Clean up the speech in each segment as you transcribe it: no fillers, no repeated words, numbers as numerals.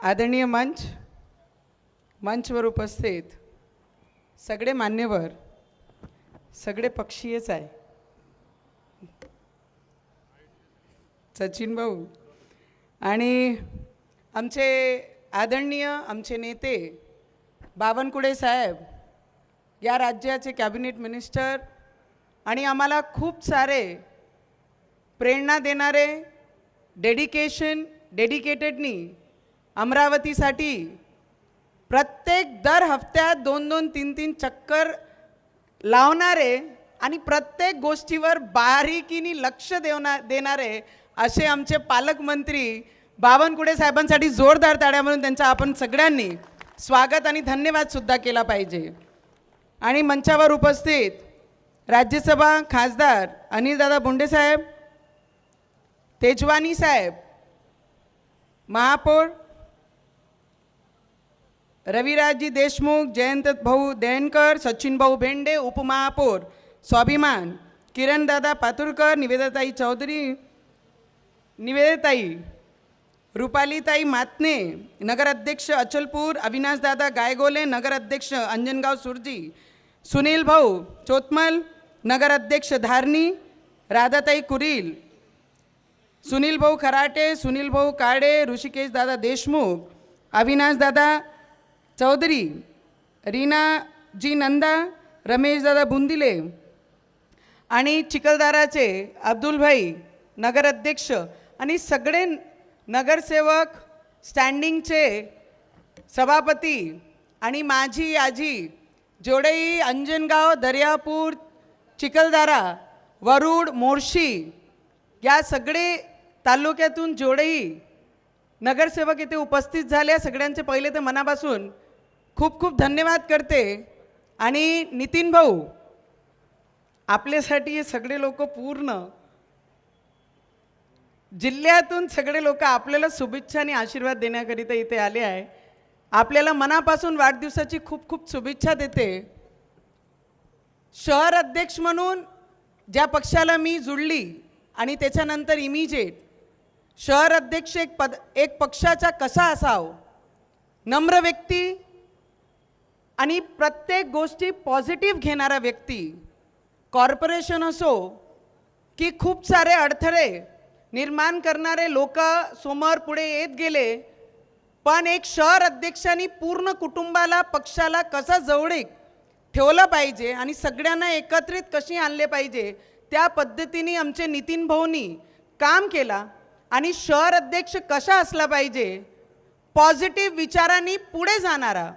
आदरणीय मंचवर उपस्थित सगळे मान्यवर, सगळे पक्षीयच आहे, सचिन भाऊ आणि आमचे आदरणीय आमचे नेते बावनकुळे साहेब, या राज्याचे कॅबिनेट मिनिस्टर आणि आम्हाला खूप सारे प्रेरणा देणारे डेडिकेटेडनी अमरावतीसाठी प्रत्येक दर हफ्त्यात 2-2, 3-3 चक्कर लावणारे आणि प्रत्येक गोष्टीवर बारीकीने लक्ष देणारे असे आमचे पालकमंत्री बावनकुळे साहेबांसाठी जोरदार ताड्या म्हणून त्यांचा आपण सगळ्यांनी स्वागत आणि धन्यवाद सुद्धा केला पाहिजे। आणि मंचावर उपस्थित राज्यसभा खासदार अनिलदादा बोंडे साहेब, तेजवानी साहेब, महापौर रविराजजी देशमुख, जयंत भाऊ देणकर, सचिन भाऊ भेंडे, उपमहापौर स्वाभिमान, किरणदादा पातुरकर, निवेदाताई चौधरी, निवेदिताई, रुपालीताई मातने, नगराध्यक्ष अचलपूर, अविनाशदादा गायगोले, नगराध्यक्ष अंजनगाव सुरजी, सुनील भाऊ चोतमल, नगराध्यक्ष धारणी, राधाताई कुरील, सुनील भाऊ खराटे, सुनील भाऊ काडे, ऋषिकेश दादा देशमुख, अविनाश दादा चौधरी, रीना जी नंदा, रमेश दादा बुंदिले आणि चिखलदराचे अब्दुल भाई नगराध्यक्ष आणि सगळे नगरसेवक, स्टँडिंगचे सभापती आणि माझी आजी जेवढेही अंजनगाव, दर्यापूर, चिखलदरा, वरुड, मोर्शी या सगळे तालुक्यातून जेवढेही नगरसेवक इथे उपस्थित झाले सगळ्यांचे पहिले तर मनापासून खूप खूप धन्यवाद करते। आणि नितीन भाऊ, आपल्यासाठी हे सगळे लोक पूर्ण जिल्ह्यातून सगळे लोक आपल्याला शुभेच्छा आणि आशीर्वाद देण्याकरिता इथे आले आहे। आपल्याला मनापासून वाढदिवसाची खूप खूप शुभेच्छा देते। शहर अध्यक्ष म्हणून ज्या पक्षाला मी जुळली आणि त्याच्यानंतर इमिजिएट शहर अध्यक्ष एक पक्षाचा कसा असावं, नम्र व्यक्ती आणि प्रत्येक गोष्टी पॉझिटिव्ह घेणारा व्यक्ती, कॉर्पोरेशन असो की खूप सारे अडथळे निर्माण करणारे लोक समोर पुढे येत गेले, पण एक शहर अध्यक्षांनी पूर्ण कुटुंबाला, पक्षाला कसा जवळीक ठेवलं पाहिजे आणि सगळ्यांना एकत्रित कशी आणले पाहिजे त्या पद्धतीने आमचे नितीन भाऊनी काम केला। आणि शहर अध्यक्ष कसा असला पाहिजे, पॉझिटिव्ह विचारांनी पुढे जाणारा,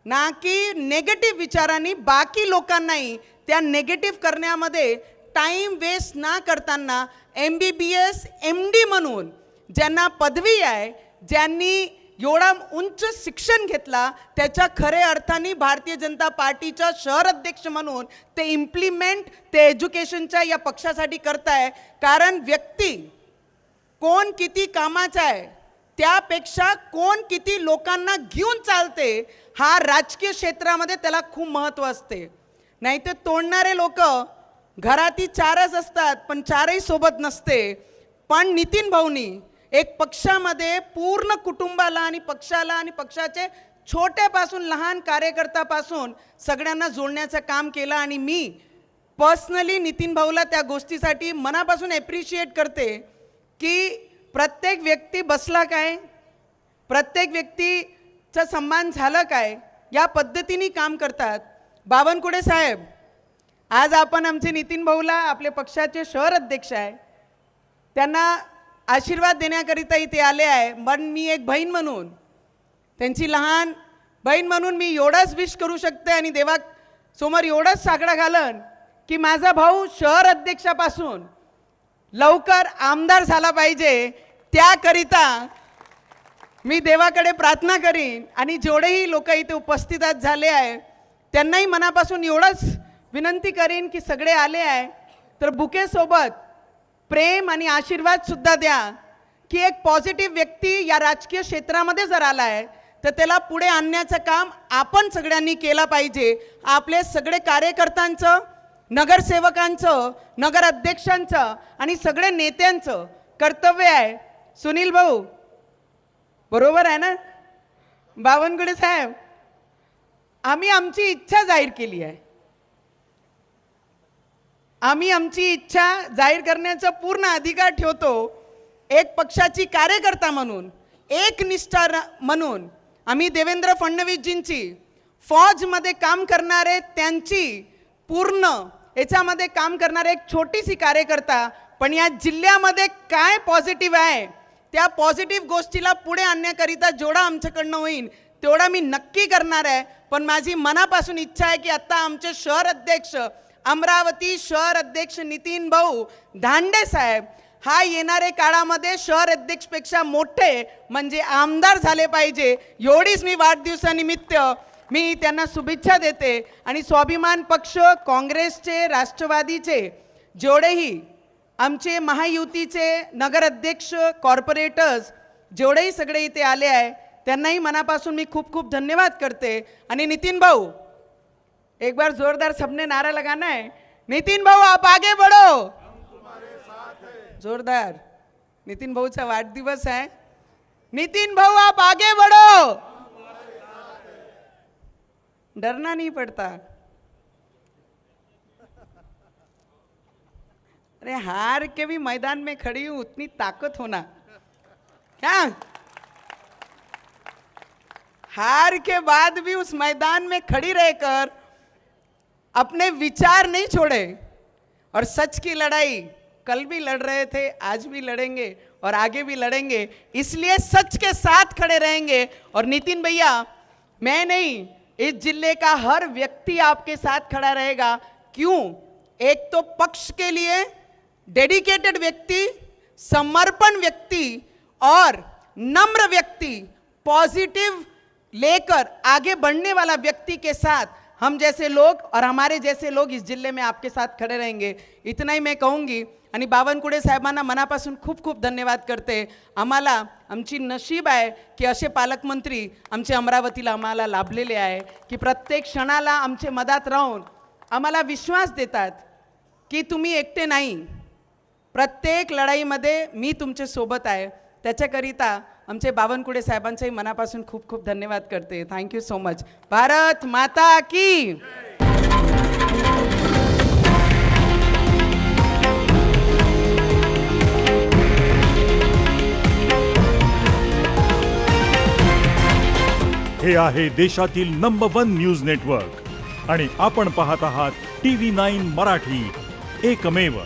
ना की नेगेटिव्ह विचारांनी बाकी लोकांनाही त्या नेगेटिव्ह करण्यामध्ये टाईम वेस्ट ना करताना MBBS MD म्हणून ज्यांना पदवी आहे, ज्यांनी एवढा उंच शिक्षण घेतला, त्याच्या खरे अर्थाने भारतीय जनता पार्टीचा शहर अध्यक्ष म्हणून ते इम्प्लिमेंट ते एज्युकेशनच्या या पक्षासाठी करताय। कारण व्यक्ती कोण किती कामाचा आहे त्यापेक्षा कोण किती लोकांना घेऊन चालते हा राजकीय क्षेत्रामध्ये त्याला खूप महत्त्व असते। नाही तर तोडणारे लोक घराती चारच असतात पण चारही सोबत नसते। पण नितीन भाऊनी एक पक्षामध्ये पूर्ण कुटुंबाला आणि पक्षाला आणि पक्षाचे छोट्यापासून लहान कार्यकर्त्यापासून सगळ्यांना जोडण्याचं काम केलं। आणि मी पर्सनली नितीन भाऊला त्या गोष्टीसाठी मनापासून ॲप्रिशिएट करते की प्रत्येक व्यक्ती बसला काय, प्रत्येक व्यक्तीचा सन्मान झाला काय, या पद्धतीने काम करतात। बावनकुळे साहेब, आज आपण आमचे नितीन भाऊला आपले पक्षाचे शहर अध्यक्ष आहे, त्यांना आशीर्वाद देण्याकरिता इथे आले आहे। पण मी एक बहीण म्हणून, त्यांची लहान बहीण म्हणून मी एवढंच विश करू शकते आणि देवासमोर एवढंच साकडा घालन की माझा भाऊ शहर अध्यक्षापासून लवकर आमदार झाला पाहिजे। त्याकरिता मी देवाकडे प्रार्थना करीन आणि जेवढेही लोक इथे उपस्थित झाले आहे त्यांनाही मनापासून एवढंच विनंती करीन की सगळे आले आहे तर बुकेसोबत प्रेम आणि आशीर्वाद सुद्धा द्या की एक पॉझिटिव्ह व्यक्ती या राजकीय क्षेत्रामध्ये जर आला आहे तर त्याला पुढे आणण्याचं काम आपण सगळ्यांनी केलं पाहिजे। आपले सगळे कार्यकर्त्यांचं, नगरसेवकांचं, नगराध्यक्षांचं आणि सगळे नेत्यांचं कर्तव्य आहे। सुनील भाऊ, बरोबर आहे ना? बावनकुळे साहेब, आम्ही आमची इच्छा जाहीर केली आहे. आम्ही आमची इच्छा जाहीर करण्याचा पूर्ण अधिकार ठेवतो. एक पक्षाची कार्यकर्ता म्हणून, एक निष्ठा म्हणून आम्ही देवेंद्र फडणवीसजींची फौजमध्ये काम करणारे, त्यांची पूर्ण याच्यामध्ये काम करणारे एक छोटीशी कार्यकर्ता, पण या जिल्ह्यामध्ये काय पॉझिटिव्ह आहे त्या पॉझिटिव्ह गोष्टीला पुढे आणण्याकरिता जेवढा आमच्याकडनं होईल तेवढा मी नक्की करणार आहे. पण माझी मनापासून इच्छा आहे की आता आमचे शहर अध्यक्ष, अमरावती शहर अध्यक्ष नितीन भाऊ धांडे साहेब हा येणारे काळामध्ये शहर अध्यक्षपेक्षा मोठे म्हणजे आमदार झाले पाहिजे. एवढीच मी वाढदिवसानिमित्त मी त्यांना शुभेच्छा देते. आणि स्वाभिमान पक्ष, काँग्रेसचे, राष्ट्रवादीचे जेवढेही आमचे महायुतीचे नगराध्यक्ष, कॉर्पोरेटर्स जेवढेही सगळे इथे आले आहे त्यांनाही मनापासून मी खूप खूप धन्यवाद करते. आणि नितीन भाऊ, एक बार जोरदार सबने नारा लगाना है. नितीन भाऊ आप आगे बढ़ो. जोरदार. नितीन भाऊचा वाढदिवस आहे. नितीन भाऊ आप आगे बढ़ो. डरना नहीं पड़ता. अरे हार के भी मैदान में खड़ी हूं, उतनी ताकत होना क्या? हार के बाद भी उस मैदान में खड़ी रहकर अपने विचार नहीं छोड़े और सच की लड़ाई कल भी लड़ रहे थे, आज भी लड़ेंगे और आगे भी लड़ेंगे. इसलिए सच के साथ खड़े रहेंगे. और नितिन भैया, मैं नहीं, इस जिले का हर व्यक्ति आपके साथ खड़ा रहेगा. क्यों? एक तो पक्ष के लिए डेडिकेटेड व्यक्ति, समर्पण व्यक्ति और नम्र व्यक्ति, पॉजिटिव लेकर आगे बढ़ने वाला व्यक्ति के साथ हम जैसे लोग और हमारे जैसे लोग इस जिल्हे में आपके साथ खड़े रहेंगे. इतना ही मैं कहूँगी. आणि बावनकुळे साहेबांना मनापासून खूप खूप धन्यवाद करते. आम्हाला आमची नशीब आहे की असे पालकमंत्री आमचे अमरावतीला आम्हाला लाभलेले आहे की प्रत्येक क्षणाला आमचे मदत राहून आम्हाला विश्वास देतात की तुम्ही एकटे नाही, प्रत्येक लढाईमध्ये मी तुमच्या सोबत आहे. त्याच्याकरिता आमचे बावनकुळे साहेबांचेही मनापासून खूप खूप धन्यवाद करते. Thank you so much. भारत माता की. हे आहे देशातील नंबर 1 न्यूज नेटवर्क आणि आपण पाहत आहात TV9 मराठी, एकमेव.